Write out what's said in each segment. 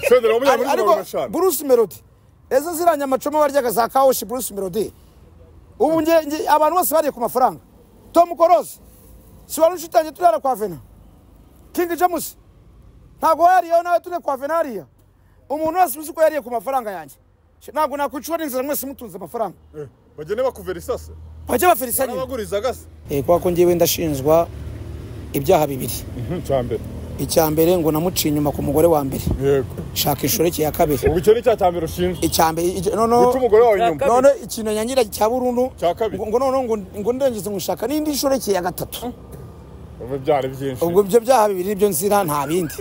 Sendera umunyamuri ariko Bruce Melody ezo ziranya amacomo baryaga za kaoshi Bruce Melody ubu nge abantu bose bariye ku mafaranga Tom Close si wari ushitanye turara kwa Vena King James ntago yariyo nawe tune kwa Vena hariya umuntu wese uzi ko yariye ku mafaranga yanjye ntabwo nakwicwa n'inzira mwese mutunze amafaranga bagene bakuverisase bajye baferisanye abaguriza gase kwa ko ngiye ndashinjwa ibyaha bibiri cyambere icyambere ngo namuciye inyuma ku mugore wa mbere yego shaka inshoreke ya kabiri ubu cyo ni cyambere ushinzwe icyambere no umugore wawe inyuma none ikintu nyanyira cya burundu ngo none ngo ndengeze ngushaka n'indi inshoreke ya gatatu ubu byari byinshi ubwo byo byaha bibiri nibyo nzira nta bindi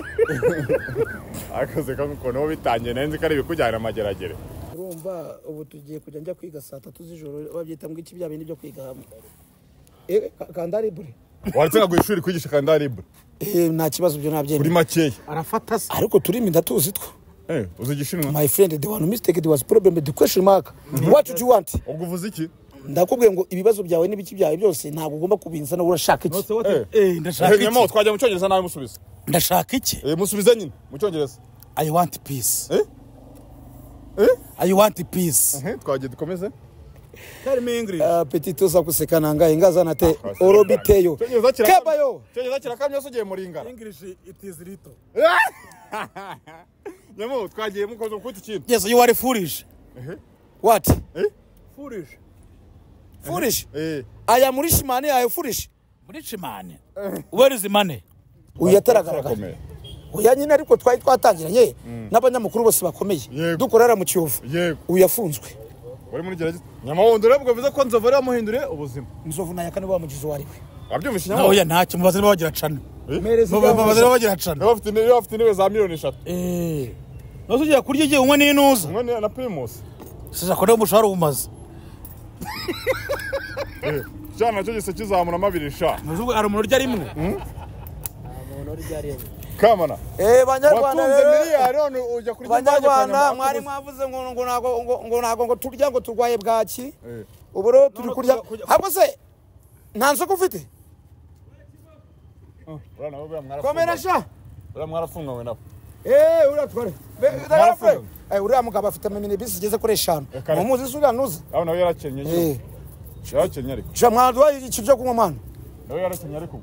akaze kamukono wo bitangiye nenze kare bikujyana amageragere urumva ubu tugiye kujya njya kwiga saa 3 z'ijoro babyita ngo iki byabindi byo kwiga hamwe kandari bure waratsinga ku ishuri kwigisha kandari bure nta kibazo byo nabyemeye kuri makeya arafata se ariko turimi ndatuzi two uzigishinwa my friend the one mistake there was problem the question mark what do you want ubwo uvuze iki ndakubwiye ngo ibibazo byawe n'ibiki byawe byose ntabwo ugomba kubinza no urashaka iki ndashaka iki nyamo twajya mu cyongereza nawe musubiza ndashaka iki musubiza nyine mu cyongereza I want peace I want peace twagiye dukomeze Tell me English. Petit tosa kusekana ngahe ngazana te orobiteyo kebayo cyongereza kirakamye sogiye muringa English it is little. nyamo twagiye mukoze kwita ikintu yes you are foolish what Foolish. Foolish I am rich man I am foolish Rich man. Where is the money? uyataragaragara oya nyine ariko twari twatangiranye n'abanyamakuru bose bakomeye dukorera mu Kiyovu uyafunzwe wari muri gerageza nyamawondo rero bwavuze ko nzovu ari amuhindure ubuzima nzovu naye kandi bamugize wari we abyumvise nyamawondo Oya ntacyo mubaze bagira cana. mubaze bagira cana. bafite niwe za miliyoni 3 Nasugiye kurya igihe umwe n'inuza. umwe na Primus Sasa ko umushahara umaze. cyana cyo gise kizamura amabirisha Nasugiye ari umuntu urya rimwe. kamana banyarwanda miliyari none ujya kuri banyarwanda mwari mwavuze ngo nago turya ngo turwaye bwaki ubu rero turi kurya ahubwo se nta nsoko ufite komera sha mwarafunga we nabo uratware uriya mugabo afite minibisi igeze kuri 5 mumuzi sura nuza aho nawe yarakenye yarakenye ariko sha mwadwa iki cyo kunywa mana nawe yarakenye ariko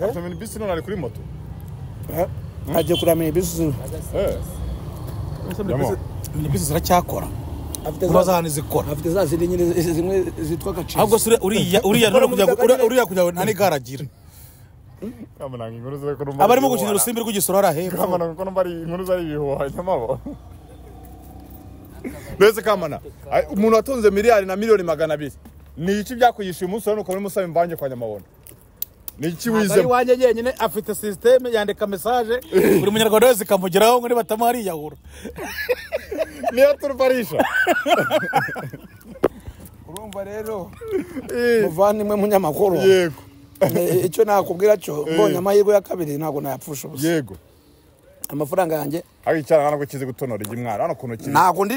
afite minibisi none ari kuri moto aje kuri minibisi Minibisi ziracyakora. Bazahani zikora. afite za zindi nyine zimwe zitwa gaci Ahubwo sure uriya none kujya ntani garagira. kamana inkuru zire ko rumba Abarimo gukina urusimbi rw'igisoro arahepfo. kamana ko mbari inkuru zari bihuha nyamabo Bese kamana umuntu watunze miliyari na miliyoni 200 ni iki byakuyisha umunsi none uko muri musaba imvange kwa nyamabona ni iki wize Ari wanje yenyine afite system yandika message buri munyarwanda wese kamugeraho ngo batamari yahura. niyo turufarisha urumva rero muvandimwe munyamakuru yego icyo nakubwira cyo mbonye amahirwe ya kabiri ntabwo nayapfusha ubusa yego amafaranga yanjye ari cyane ntabwo kizi gutonora igimwara hano kuno kizi ntabwo ndi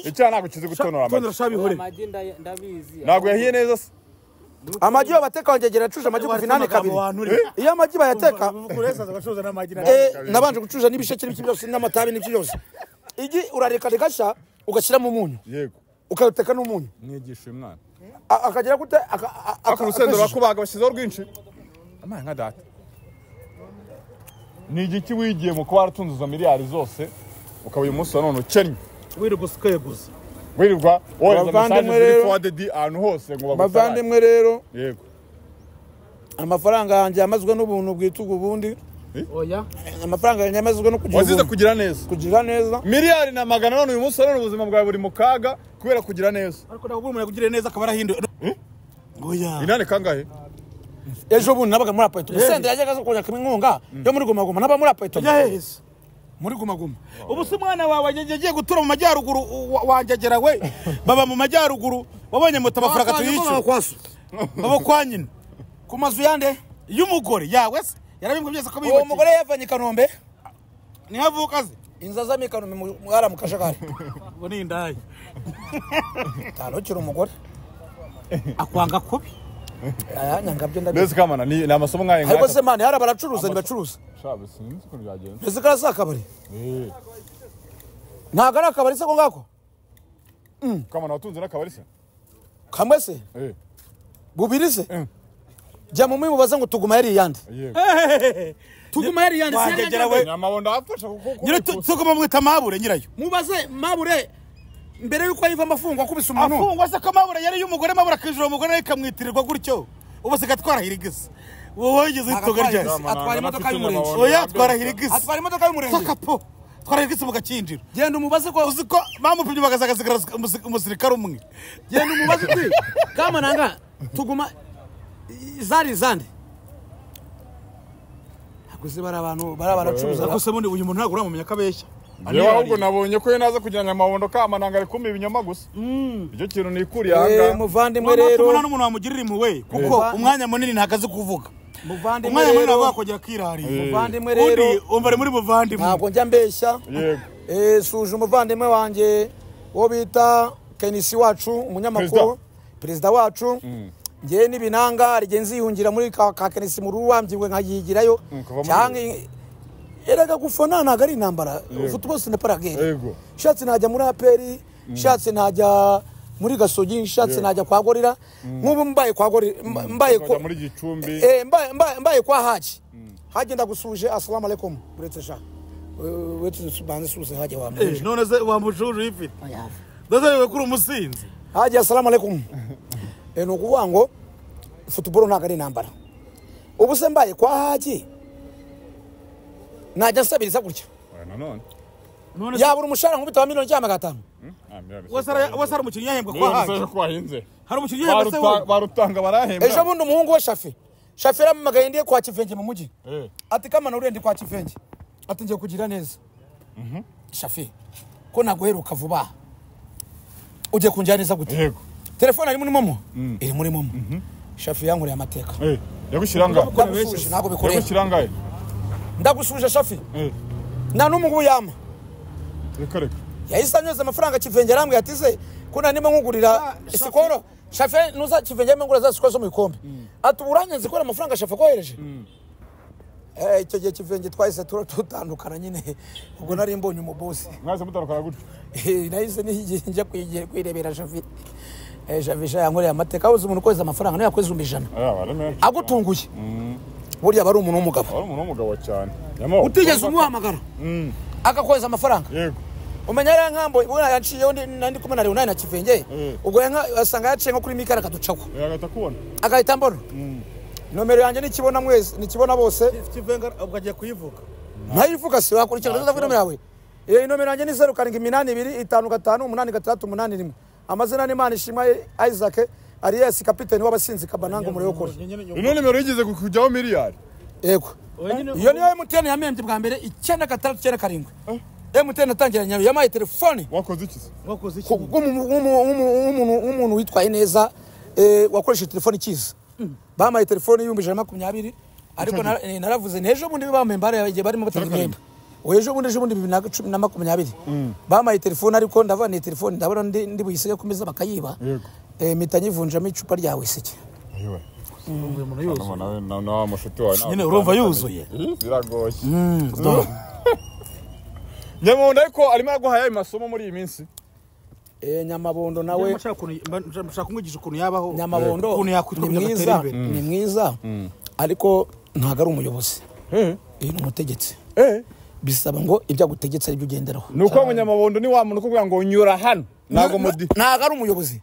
icyo ntabwo kizi gutonora Tonora shabihore. ntabwo yahiye neza se amagi bateka wangegera cuje amagi ku finane kabiri iyo amagi bayateka nabanje gucuza n'ibisheke n'ibiki byose n'amatabi n'ibiki byose igi urareka rigasha ugashyiramo umunyu yego ukayoteka n'umunyu mwigisha umwana akagira gute akarusendo bakubaga bashyizeho rwinshi amaye nka data ni igiki wigiye mu kuba waratunze izo miliyari zose ukaba uyu munsi none ukennye Wirirwa ukayeguza. wirirwa wohereza Bavandimwe mesaje ziri rero. forwarded ahantu hose ngo bavandimwe rero yego amafaranga yanjye yamazwe n'ubuntu bwitugu ubundi Oya. amafaranga yanjye yamazwe no kugira wazize kugira neza kugira neza miliyari na 100 none uyu munsi none ubuzima bwawe buri mu kaga kubera kugira neza Ariko nabwo umuntu yagugire neza akaba arahinduye. Oya. inane kangahe ejo bundi nabaga muri apaito sende yajyaga zo kujya kumwe yo muri Goma Goma naba muri apaito Yes. muri Goma Goma Ubu se mwana wawe yagiye gutura mu majyaruguru wanjagera we baba mu majyaruguru wabonye moto amafaranga tuyishyura baba kwa nyina ku mazu yande y'umugore yawe se yarabimbwe byose ko uwo mugore yavanye Kanombe ni havuka ze inza za Kanombe mwara mu kajagari ngo ni indaya tarokira umugore akwanga kubi Ayanya byo ndabizi. Nese kamana ni amasomo nkaye Ariko se man hari abaracuruza ntibacuruza. Shabe sinzi ko byagenda. Ese karasa akabari. Ntago ari akabari se ko ngako. Kamana watunze n'akabari se? Kamwe se? Bubiri se? Jya mu mubaza ngo tuguma yari yandi. Tuguma yari yandi wangegera we nyamabondo afasha kuko. nyine tuguma mwita mabure nyirayo. Mubaze mabure mbere yuko yiva amafungwa akubise umuntu. Afungwa se ko mabure yari y'umugore mabure akijura umugore ikamwitirirwa gutyo. Ubu se gatwara hirigisa. Wowe yigeze itoga rya. Atwara imodoka y'umurenge. Oya atwara hirigisa. Atwara imodoka y'umurenge. Sakapo. Twara hirigisa mugakinjira. Genda umubaze ko Uzi ko bamupimye bagasigara umusirikare umwe. Genda umubaze kwi. Kama nanga tuguma zari zande. Hakuze baracuruza. Ariko se bundi uyu muntu ntabwo uramumenya kabeshya. Yewe ahubwo nabonye ko naza kugira nyamabondo kamananga ari kumpa ibinyoma gusa. Icyo kintu nikuriye ahanga. Muvandimwe rero. Tubona n'umuntu wamugirira impuhwe kuko umwanya munini ntakaze kuvuga. Muvandimwe Umwanya munini rero. ntabwo akongera kirari. Muvandimwe rero. Undi umva muri muvandimwe. Ntabwo njya mbeshya. Yego. Suje umuvandimwe wanjye wo bita Kenisi wacu umunyamakuru. Perezida wacu. Ngiye n'ibinanga rigenzi yihungira muri ka Kenisi mu ruwambye nkayigirayo. Cyangwa erega gufana ntago ari intambara. Football c'est pas la guerre. Yego. Shatse najya muri aperi, shatse najya muri Gasogi, shatse najya kwa Gorira. Nk'ubu mbaye kwa Gorira, mbaye ko muri Gicumbi. mbaye kwa Haji. Haji ndagusuje assalamu alaikum. Buretse sha. Wetu subanze suse Haji wa mbere. None se wambujuru ifite. Ndazaye kuri umusinzi. Haji assalamu alaikum. Nukuvuga ngo football ntago ari intambara. Ubu se mbaye kwa Haji. Najya nsabiriza gutya. Nanone. Yabura umushahara nk'ubita wa miliyoni cyangwa 500. Wasara umukinnyi yahembwa kwa haje. Hari umukinnyi yahembwa se barutanga barahembwa. Ejo bundi umuhungu we Shafi yaramagaye ndiye kwa Kivenge mu mujyi. Ati kama na urende kwa Kivenge. Ati ngiye kugira neza. Shafi ko naguheruka vuba. Uje kunjya neza gute? Yego. Telefone ari muri momo? Iri muri momo. Shafi yankureye amateka. Yagushyiranga. Ntabwo bikoreye. Yagushyiranga. Ndagusuje Shafi. Nta n'umugu yama. Reka. Yahise anyoza amafaranga Kivenge arambwiye ati se kuna nime nkugurira isikoro Shafi nuza Kivenge ngura za sikoro zo mu bikombe. Ati uranyenze ko amafaranga Shafi kohereje. Icyo gihe Kivenge twahise tutandukana nyine ubwo nari mbonye umubosi. Mwaze mutandukana gutyo. Nahise njya kwirebera Shafi. Shafi yankoreye amateka uzi umuntu koza amafaranga nayo yakweze 100. Agutunguye. Buriya bari umuntu w'umugabo. Ari umuntu w'umugabo cyane. Utigeze umuhamagara. Akakoza amafaranga. Yego. Umenya ya nkambo ubona yaciyeho nandi kumena rero nayo na Kivenge. Ubwo asanga yaciye nko kuri mikara kaducako. Agahita kubona. Agahita mbona. Nomero yanjye nikibona mwese nikibona bose. Kivenge ubwo agiye kuyivuga. Ntayivuga se wakurikirana ndavuga nomero yawe. Nomero yanjye ni 0782838881. Amazina ni Imana ishimwa Isaac Arias kapiteni w'abasinzi kabananga muri yokore. Ino nimero yigeze kujyaho miliyari. Yego. Iyo niyo MTN yamembye bwa mbere 9697. MTN atangira nyayo yamaye telefone. Wakoze iki? Wakoze iki? Umuntu witwaye neza wakoresha telefone ikiza. Bamaye telefone 120 ariko naravuze nejo bundi bamembare yagiye barimo batagimemba. Ejo bundi 2020 bamaye telefone ariko ndavaniye telefone ndabona ndi buyisige kumeza bakayiba. Mitanyivunjamo icupa rya wiseke. Ayiwe. Umuntu yuzuye. Na mushuti wawe. Nyine urumva yuzuye. Biragoye. Nyamabondo ariko arimo aguhaye amasomo muri iyi minsi. Nyamabondo nawe nshaka kumwigisha ukuntu yabaho. Nyamabondo ukuntu yakwitwa mwiza ni mwiza ariko ntago ari umuyobozi. Ni umutegetsi. Bisaba ngo ibyo agutegetse ari byo ugenderaho. Nuko umunyamabondo ni wa muntu kuvuga ngo nyura hano ntago mudi. Ntago ari umuyobozi.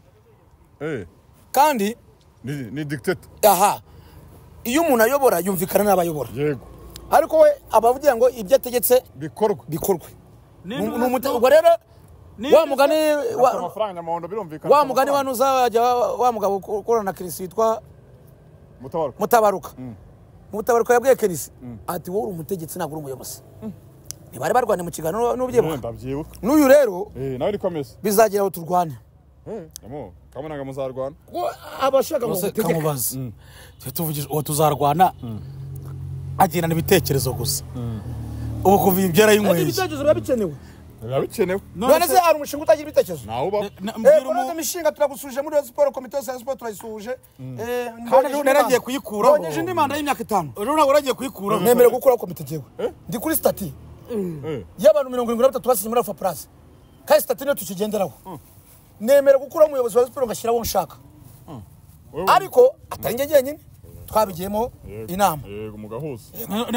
Kandi ni dictator. Aha. Iyo umuntu ayobora yumvikana n'abayobora. Yego. Ariko we abavugira ngo ibyo ategetse bikorwe. Ubwo rero wa mugani amafaranga Nyamabondo birumvikana. Wa mugani wanuzajya wa mugabo ukorana na Kirisi witwa Mutabaruka. Mutabaruka yabwiye Kirisi ati wowe uri umutegetsi ntabwo uri umuyobozi. Ntibari barwane mu kiganiro n'ubyibuka. N'uyu rero nawe rikomeza. Bizagira aho turwana. Kabonaga muzarwana. Abashaka ngo kamubaza. Tuvugije uwo tuzarwana. Agirana ibitekerezo gusa. Ubu kuva ibyara y'inkweye. Ibitekerezo biba bikenewe. Birabikenewe. none se hari umushinga utagira ibitekerezo Naho uba. Konoze mishinga turagusuje muri Sport Comité ya Sport turayisuje kandi naragiye kuyikuraho bonyeje indi manda y'imyaka 5 rero ntabwo uragiye kuyikuraho nemere gukora komite jewe ndi kuri stati y'abantu 73 basinye muri Alpha Plus kandi stati niyo tukigenderaho nemere gukura umuyobozi wa Sport ngashyiraho nshaka ariko atari njye nyine twabigiyemo inama Yego mugahuza.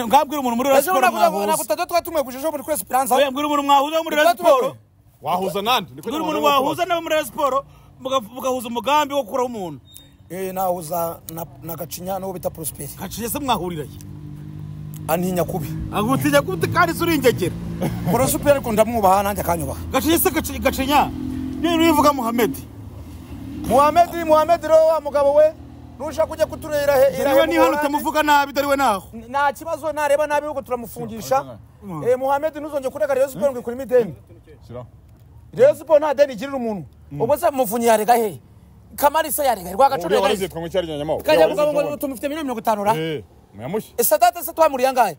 ngabwira umuntu muri Sport ntabwo ntabwo twatumwe kujeje muri Esperance oya mbwira umuntu mwahuza muri Sport Wahuza nande? mbwira umuntu wahuza nawe muri Sport mugahuza umugambi wo gukuraho umuntu nahuza na Gacinya no bita Prosper Gacinya se mwahuriraye antinya kubi agutinya gute kandi surindegera Prosper ariko ndamwubaha nanjye akanyubaha Gacinya se Gacinya niyo uvuga Muhammad ro wa mugabo we nushaka kujya kuturera irahe ni hano tamuvuga nabi dariwe naho nta kibazo nareba nabi uko turamufungisha Muhammad nuzonje kurega Rayon Sport ngo kuri mideni Rayon Sport nta deni girira umuntu ubwo se mufunyi yarega he Kamari se yarega rwagacurega Warize twa mu cyari nyamao. kajya kuvuga ngo tumufite 50 ra muyamushi. Sadate se twamuriye angahe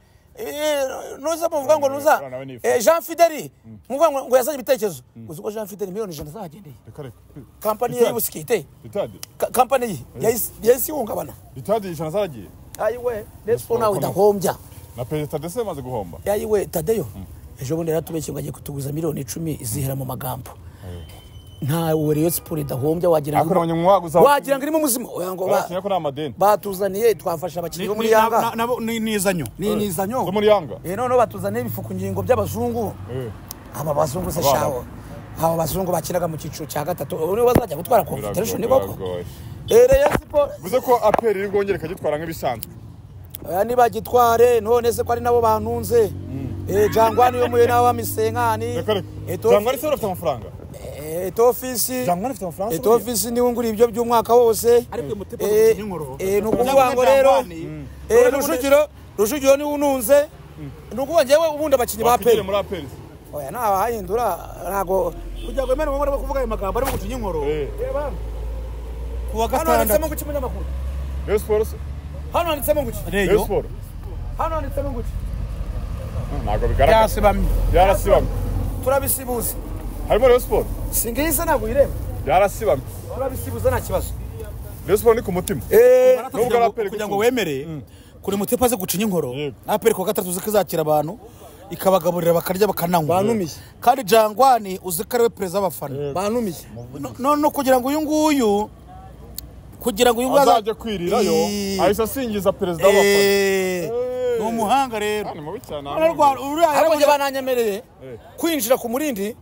nuza muvuga ngo nuza Jean Fideli muvuga ngo yazaje ibitekerezo uzuko Jean Fideli miliyoni 100 zagendeye company y'ubusikite company yesi ungabana Bitadi ishana zaragiye. ayiwe Respo nawe dahombya Na Perezida Dese maze guhomba. ayiwe Tadeyo ejo bundi ratubeshye ngo agiye kutuguza miliyoni 10 izihera mu magambo nta Rayon Sport dahombya wagira ngo irimo muzima oya ngo batuzaniye twafasha abakinnyi bo muri Yanga nizanyo zo muri Yanga none batuzaniye ibifuku ngingo by'abazungu aba bazungu se shawo aba bazungu bakinaga mu ciciro cya gatatu uri bazajya gutwara confederation koko Rayon Sport buze ko APR iri bwongere kagitwara nk'ibisanzwe oya niba gitware none se ko ari nabo bantunze Jangwani yo muye nawe misenkani Jangwani se urafite amafaranga Office ni unguri ibyo by'umwaka wose nukuvuga ngo rero Rujugiro ni ununze nukuvuga ngewe ubundi abakinyi ba peri oya nabahindura ntago kujya gwemera ngo barimo kuvuga ayo magambo ari mu gucinya inkoro kuwa gatandatu hano handitsemo guki munyamakuru Rayon Sport hano handitsemo guki Rayon Sport hano handitsemo guki ntago bigaragara byarasibamye turabisibuza harimo Rayon Sport singise ntabwo ireba byarasibamye turabisibuza nta kibazo Rayon Sport ni ku mutima kugira ngo wemere kuri mutipa ze gucinya inkoro APR ko gatatu zikizakira abantu ikabagaburira bakarya bakananywa banumiye kandi Jangwani uzikariwe perezida w'abafana banumiye no kugira ngo uyu nguyu azajye kwirirayo ahise asingiza perezida w'abafana ni umuhanga rero ariko njye bananyemereye kwinjira ku murindi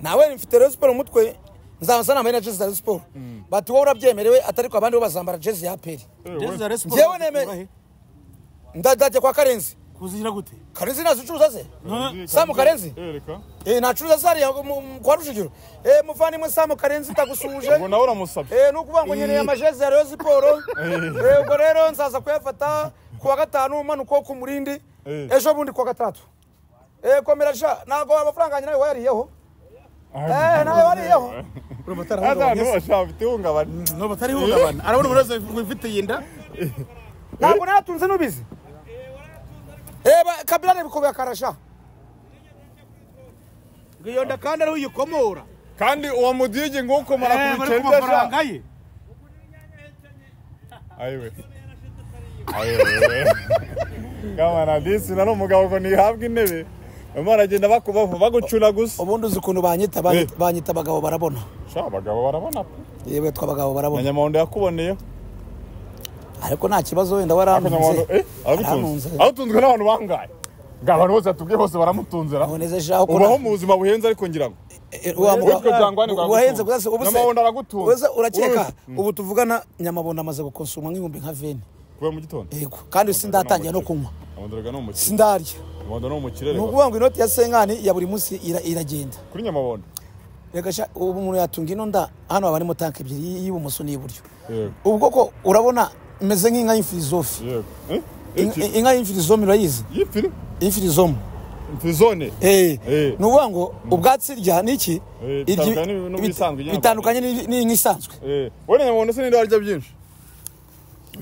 nawe mfite Rayon Sport umutwe nzanza nambaye na jezi za Rayon Sport bati wowe urabyemerewe atari ko abandi bo bazambara jezi ya APR njyewe nemeye ndajya kwa Karenzi kuzigira gute Karenzi nazicuruza ze Samu Karenzi nacuruza sari kwa Rujugiro muvandimwe Samu Karenzi tagusuje ngo nawe uramusabye nukuvuga ngo nkeneye amajezi ya Rayon Sport ubwo rero nzaza kuyafata kuwa gatanu umanuka ku murindi ejo bundi kuwa gatatu komera sha nago amafaranga nyine wariyeho nawe wariyeho no batari arabona umurazo wifite yinda ntabwo natunze nubizi Kabila bikubiye karasha giyonda kandi ari uyikomora kandi uwo mudigi nguko mara ku amafaranga ye ayiwe kamana disi nano umugabo ko nihabwa intebe baragenda bakubaho bagucuna gusa ubundi uzi ukuntu banyita abagabo barabona abagabo barabona yewe twabagabo barabona Nyamondo yakuboneye ariko nta kibazo wenda warantunze arutunzwe n'abantu bangaye ngabantu bose atubwiye hose baramutunzera ubaho mu buzima buhenze ariko ngira ngo buhenze gusa Nyamondo aragutunze urakeka ubu tuvugana Nyamondo amaze gukonsuma nk'ibihumbi nka 20 kuva mu gitondo yego kandi sindatangira no kunywa Nyamondo no umukire sindarya Nyamondo no umukire rero nukuvuga ngo inoti ya senkani ya buri munsi iragenda kuri Nyamondo reka ubu umuntu yatunga ino nda hano barimo tanke ebyiri y'ibumoso n'iburyo ubwo ko urabona meze nk'inka y'imfirizofi inka y'imfirizomi urayizi imfirizomu imfirizone nuvuga ngo ubwatsi rya niki bitandukanye n'inka isanzwe wone Nyamondo se ninde warya byinshi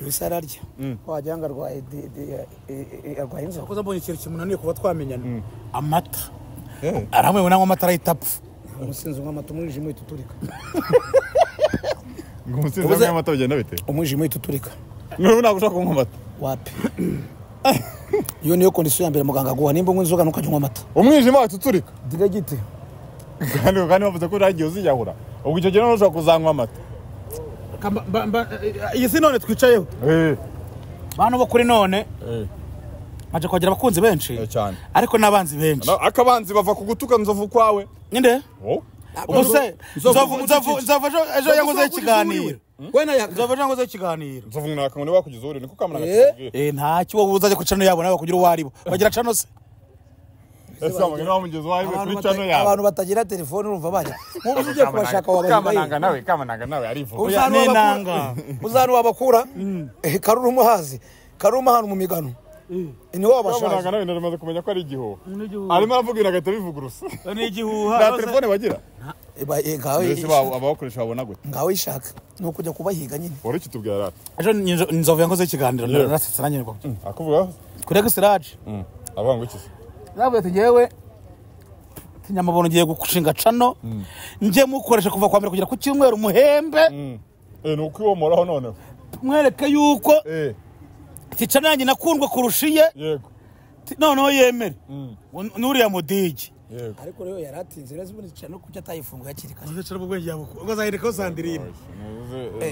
bisa ararya wagira ngo arwaye inzoka koza mbonye ikintu kimunaniye kuba twamenyana amata aramwe nanywa amata arahitapfa umusinzi w'amata umwijima uhita uturika ngo umusinzi w'amata bigenda bite umwijima uhita uturika none ntabwo ushaka kunywa amata wapi iyo niyo kondisiyo ya mbere muganga aguha nimba unywa inzoga ntukajya unywa amata umwijima wahita uturika diregite kandi bavuze ko uragiye uziyahura ubwo icyo gihe ntushobora kuzanywa amata iyi si none twicayeho bantu bo kuri none maje kwagira abakunzi benshi cyane ariko n'abanzi benshi akabanzi bava ku gutuka nzovu kwawe ninde ubuse nzovu ejo yangoze ikiganiro nzovu yangoze ikiganiro nzovu nakamuntu bakugize uri niko kamana ntacyo wowe uzaje ku cano yabo nawe kugira uwo aribo bagira cano se abantu batagira telefone urumva bajya nk'ubu ugiye kubashaka kamananga nawe arivuga uzanu wabakura karuru umuhazi karuma hano mu migano ni wowe abashaka kamananga nawe ndamaze kumenya ko ari igihuha arimo aravugira agahita bivugurusa ni igihuha nta telefone bagira abakoresha babona gute ngaho ishaka ni ukujya kubahiga nyine wari ukitubwira rata ejo nzovu yangoze ikiganiro narasetse nanjye ngo akuvuga kurega siraje avuga ngo iki navuye ati ngewe tinyamabono ngiye gushinga cano ngiye mukoresha kuva kwa mbere kugera ku cyumweru muhembe ni uko iwomoraho noneho mwereke yuko ticana yanjye nakundwa kurushiye yego noneho yemere n'uriya mudigi ariko rero yaratinze rero zibundi cano kuki atayifunguye akiri kare uzacana mu bwenge yabo ngo azahirekaho sandirine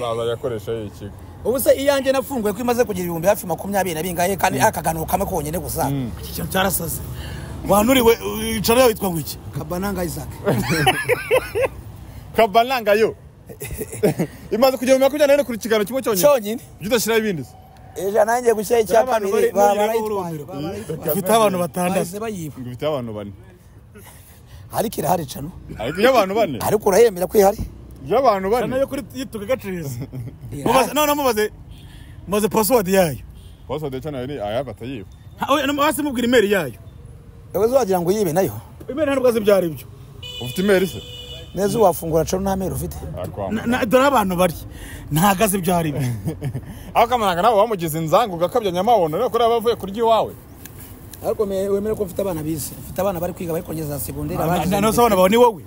zaza yakoresha ikigo ubu se iyanjye nafunguye ko imaze kugira ibihumbi hafi 20 na bingahe kandi akagano kamwe konyene gusa iki kintu cyarasaze wanuriwe cano yawe yitwa ngo iki Kabananga Isaac Kabananga yo imaze kujya mu 24 kuri kigano kimwe cyonyine udashira ibindi ejo nanjye gushyira icyapa kabiri barayitwaye bafite abantu batandatu bafite abantu bane ariko irahari cano ariko y'abantu bane ariko urahemera ko ihari y'abantu bane cano yo kuri yituka gaciza none mubaze password yayo password cano ni ayabata yiwe hasi mubwira email yayo ewe wagira ngo yibe nayo email ntabwo azi byari byo ufite email se neza wafungura cano nta email ufite dore abantu bari ntago azi byari byo aho kamananga nawe wamugize inzangu gakabya nyamabona rero kuri abavuye kurya iwawe ariko wemere ko mfite abana bize mfite abana bari kwiga bari kongeza segonderi none se abana bawe ni wowe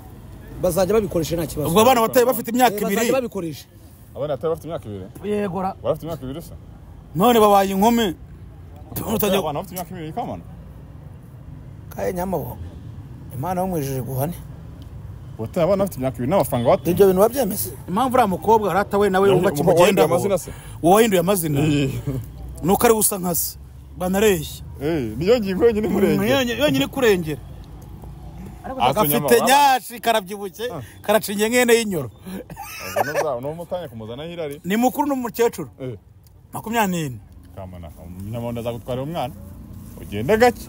bazajya babikoresha nta kibazo ubwo abana bataye bafite imyaka 2 bazajya babikoresha abana bataye bafite imyaka 2 yegora bafite imyaka 2 se none babaye inkumi abana bafite imyaka 2 kamana kaye nyamabo imana yo mwijije guhane bataye abana bafite imyaka 2 n'amafaranga wato ibyo bintu babyemeze impamvu uriya mukobwa arata we nawe wumva kimugenda wowe wahinduye amazina nuko ari usa nka se banareshya niyo ngingo yonyine murengera yonyine kurengera gafite nyashi karabyibuke karacinye nkene y'inyoro no mutanya kumuzana hirari ni mukuru n'umukecuru 24 kamana umunyamonda azagutwara umwana ugende gake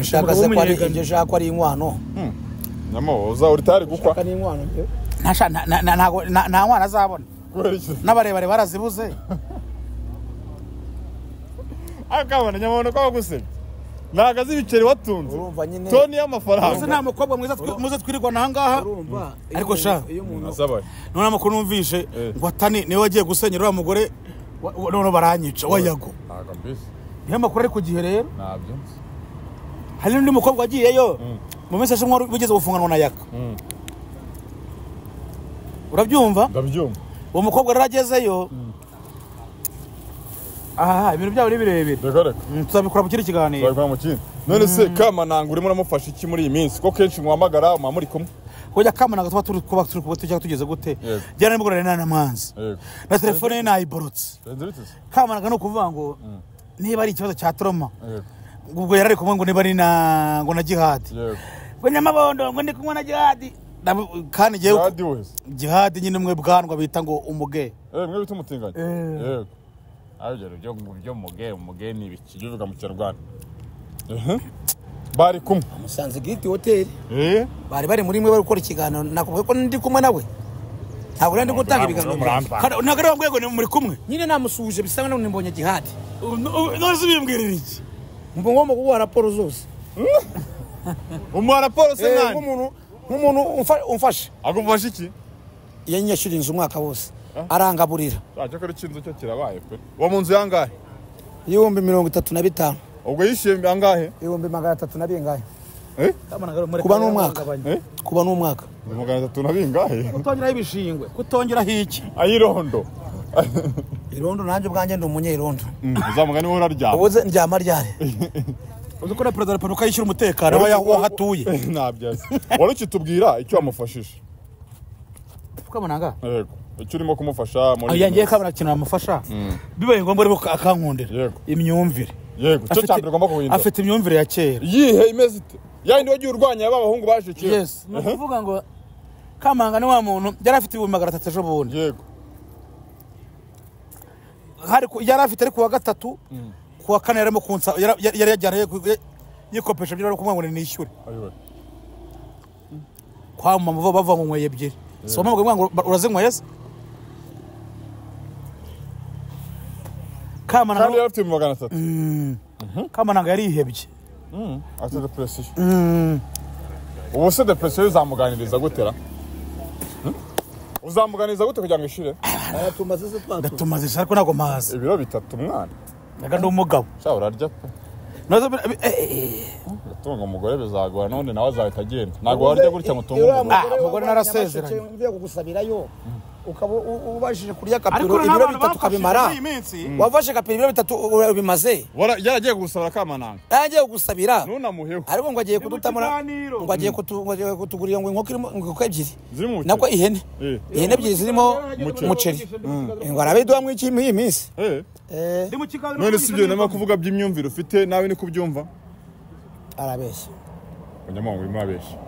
Ushaka se kwari inje shaka ari inkwano nyamo uza uri tari gukwa shaka ni inkwano nta nwana azabona n'abarebare barazibuze akabona nyamono kwa gusebye nagaze ibiceri watunze urumva nyine toni y'amafaranga ese nta mukobwa mwiza muze twirirwa nahangaha urumva ariko sha nasabaye none amakuru numvishe ngo atani niwe wagiye gusenyera wa mugore none baranyica wayago ntago mbise niyo makuru ari ku gihe rero nabyo hari n'undi mukobwa wagiyeyo mu minsi ashimwe bigeze gufunganwa na yaka urabyumva ndabyumva uwo mukobwa rero agezeyo ibintu byabo ni birebire reka tuzabikora mu kindi kiganiro twabikora mu kindi none se kamananga urimo uramufasha iki muri iyi minsi ko kenshi muhamagara muri kumwe kujya kamananga tuba turi kuba tugeze gute byara nimugorane na mwanzi na telefone ye nayiborotse kamananga no kuvuga ngo niba ari ikibazo cya trauma ubwo yarari kumwe ngo niba ari ngo na jihad ngo nyamabondo ngo ndi kumwe na jihad kandi jihad nyine mwe bwanwa bita ngo umuge mwe bita umutinganya yego arugero byo umuge ni ibiki bivuga mu Kinyarwanda bari kumwe Musanze Giti Hotel bari muri mwe bari gukora ikiganiro nakuvuga ko ndi kumwe nawe ntabwo ndi gutanga ibiganiro ntabwo ari ngwego ni muri kumwe nyine namusuje bisanga none mbonye jihad none bimbwirira iki ngomba kuguha raporo zose umuha raporo se nani nk'umuntu umfashe agufasha iki yanyishyura inzu umwaka wose arangaburira cyo kuri kinzo cyo kirabaye pe wo mu nzu yangahe 35,000 ubwo yishyuye angahe 300 bingahe kuba n'umwaka kuba n'umwaka 300 na bingahe kutongeraho ibishingwe kutongeraho iki ayirondo irondo nanjye ubwanjye ndi umunyerondo uzamugani wowe uraryama ubuze ndyama ryari uzi ko na perezida wa repubulika yishyura umutekano w'aho hatuye ntabyaza wari ukitubwira icyo wamufashije Kamananga yego icyo urimo kumufasha muri yangiye kabana kintu amufasha bibaye ngombwa ariko akankundira imyumvire yego cyo cyambere ugomba kuhinda afite imyumvire ya kera yihe imeze ite yandi wagiye urwanya y'abahungu baje kera yes nukuvuga ngo Kamanga ni wa muntu yari afite 300 ejo bundi yego yari afite ari kuwa gatatu kuwa kane yarimo kunsa yari yajyana yikopesha byo kumwe ngo nishyure kwa mama bava ngo nkweye ebyiri so mama ngo urazinywa yes Kamana kandi afite 300 Kamananga yari ihebye afite depression ubu se depression uzamuganiriza gutera uzamuganiriza gute kugira ngo ishire tumaze ariko nago mazi ibiro bitatu mwana naga ndi umugabo sha urarya pe tunga umugore bizagora none nawe azahita agenda nago warya gutya mutunga umugore narasezeranye mvuye kugusabirayo ukaba ubashije kurya kapiro ibiro bitatu kabimara wafashe kapiro ibiro bitatu ubimaze yaragiye kugusabira Kamananga yagiye kugusabira nunamuheho ariko ngo agiye kudutamura ngo agiye kutugurira ngo inkoko ebyiri nako ihene ebyiri zirimo umuceri ngo arabiduha mu iki iyi minsi none sibyo nama kuvuga by'imyumvire ufite nawe ni kubyumva arabeshya unyamongo imabeshya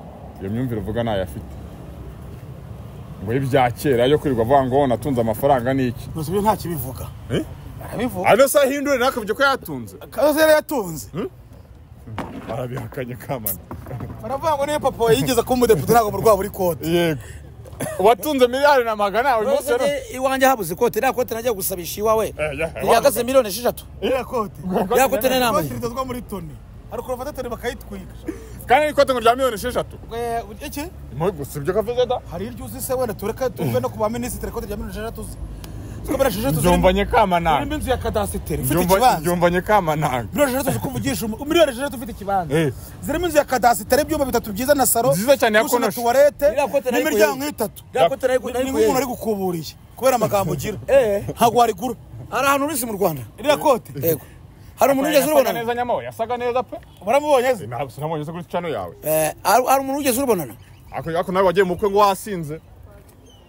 iyo myumvire uvuga nayo afite ngo ibya kera yo kwirirwa avuga ngo natunze amafaranga niki nose nta kibivuga arabivuga ano sa hindure nakavye ko yatunze kaze yari yatunze arabihakanye Kamana baravuga ngo niyo papa yigeze kuba umudepite ntago mu rwabo uri kote yego watunze miliyari na magana uyu munsi iwanjye habuze kote iriya kote nagiye gusabisha iwawe yagaze miliyoni 6 iriya kote n'inama itazwa muri toni ariko urafata toni bakayitwika kandi ni kote ngo rya miliyoni 6 iki mo gusibyo kavuze da hari iryo uzi se wenda tureka tuve no kuba minisitiri kote rya miliyoni 6 Njombanye Kamananga muri inzu ya kadasiteri ufite ikibanza njombanye Kamananga miliyoni 6 kuvugisha miliyoni 6 ufite ikibanza zirimo inzu ya kadasiteri ibyumba bitatu byiza na saro nziza cyane yakonosha tuwarete n'imiryango itatu ni umuntu ari gukuburiye kubera amagambo ugira ntago warigura ari ahantu uri mu Rwanda iriya kote yego hari umuntu ugeze urubona neza nyamo yasaga neza pe baramubonye se ntabwo sinabonye se kuri channel yawe hari umuntu ugeze urubonana ako nawe wagiye mu kwe ngo wasinze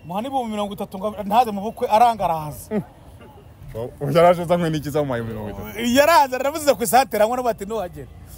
muhani bu 30 ngo ntaze mu bukwe arangaraza yaraje zamwe nikiza mu 30 yaraza aravuze ku isatera ngo bati no wagera